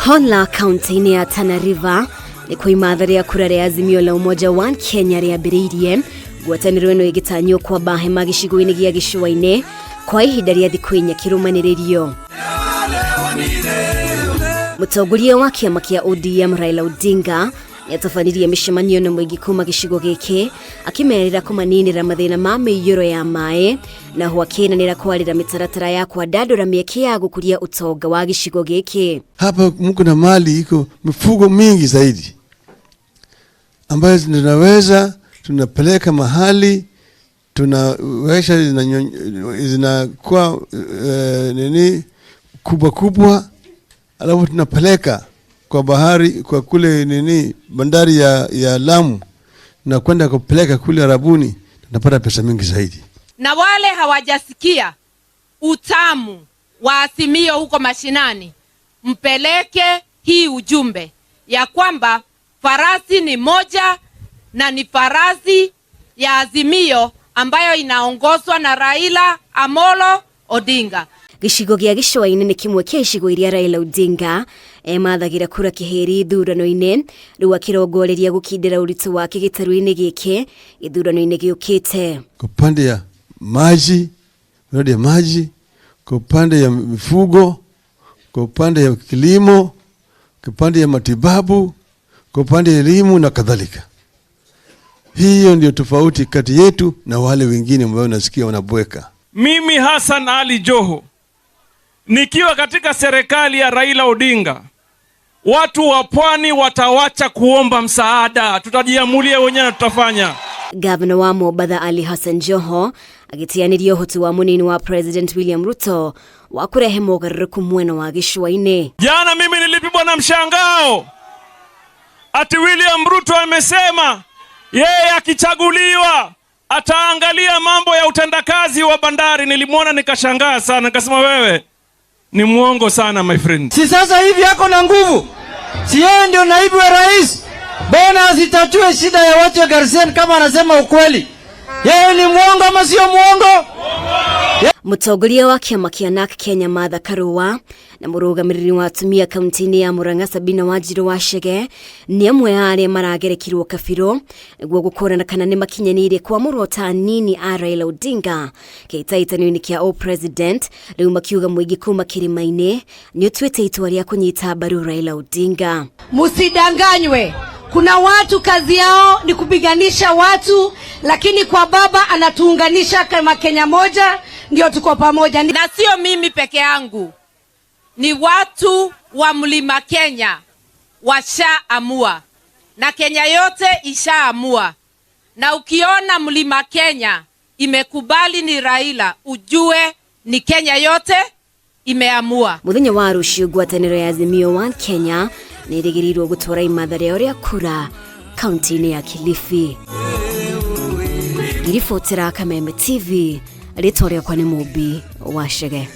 Honla kaunti ya Tana River ni kuimadhari ya kura ya Azimio la Umoja wa Kenya rĩambĩrĩirie ngwatanĩro ĩno ĩgĩtanywo kwa bahema gĩcigo-inĩ gĩa Gĩcũa-inĩ kwa ihinda rĩa thikũ 4 kĩrũmanĩrĩrio. Mũtongoria wa kĩama kĩa ODM Raila Odinga yatafanirie mĩcemanio na mũingĩ kuma gĩcigo gĩkĩ akimerera kũmaninĩra mathĩna ma mĩiyũro ya maĩ na huakinanĩra kwarĩra mĩtaratara ya kwandandũra mĩeke ya gũkũria utonga wa gĩcigo gĩkĩ. Hapa mko na mali iko mifugo mingi zaidi ambayo tunapeleka mahali tunawesha zinakuwa kubwa alafu tunapeleka kwa bahari kwa kule bandari ya Lamu na kwenda kupeleka kule Arabuni, tunapata pesa mingi zaidi. Na wale hawajasikia utamu wa Azimio huko mashinani, mpeleke hii ujumbe ya kwamba farasi ni moja na ni farasi ya Azimio ambayo inaongozwa na Raila Amolo Odinga. Gĩcigo gĩa Gĩcũa-inĩ nĩ kimwe kĩa icigo iria Raila Odinga mathagira kura kĩheri ithurano-inĩ rĩu akĩrongoreria gũkindĩra ũritũ wake gĩtarũ-inĩ gĩkĩ ithurano-inĩ gĩũkĩte. Kwa upande ya maji, miradi ya maji, kwa upande ya mifugo, kwa upande ya kilimo, kwa upande ya matibabu, kwa upande ya elimu na kadhalika. Hiyo ndio tofauti kati yetu na wale wengine ambao nasikia wanabweka. Mimi Hassan Ali Joho nikiwa katika serikali ya Raila Odinga, watu wa pwani watawacha kuomba msaada, tutajiamulia wenyewe na tutafanya. Gavana wa Mombasa Ali Hassan Joho agĩtianĩria ũhoti wa mũnini wa President William Ruto wa kũrehe mogarũrũku mwena wa Gĩcũa-inĩ. Jana mimi nilipigwa na mshangao ati William Ruto amesema yeye akichaguliwa ataangalia mambo ya utendakazi wa bandari. Nilimwona nikashangaa sana, nikasema wewe ni muongo sana my friend. Si sasa hivi yako na nguvu, si yeye ndio naibu wa rais, bona asitatue shida ya watu wa Garsen kama anasema ukweli. Yeye ni muongo ama sio muongo? Mũtongoria wa kĩama kĩa NARC Kenya Martha Karua na mũrũgamĩrĩri wa atumia kaunti-inĩ ya Murang'a Sabina Wanjiru Wachege nĩ amwe a arĩa maragerekirwo kabirũ nĩguo gũkũrana kana nĩ makinyanĩire kwamũrwo ta anini a Raila Odinga kĩhĩtahĩtano-inĩ kĩa All President, rĩu makiuga mũingĩ kuma kĩrĩma-inĩ nĩ ũtuĩte itua rĩa kũnyita mbaru Raila Odinga. Musidanganywe, kuna watu kazi yao ni kupiganisha watu, lakini kwa baba anatuunganisha kama Kenya moja, ndio tuko pamoja. Na sio mimi peke yangu, ni watu wa Mlima Kenya washaamua na Kenya yote ishaamua. Na ukiona Mlima Kenya imekubali ni Raila, ujue ni Kenya yote imeamua. Mũthenya wa rũciũ ngwatanĩro ya Azimio wa Kenya nĩ ĩrĩgĩrĩirwo gũtwara imatha rĩa kura kaunti-inĩ ya Kilifi. Ngiribotera Kameme TV, rĩtwa rĩakwa nĩ Mũmbi Wachege.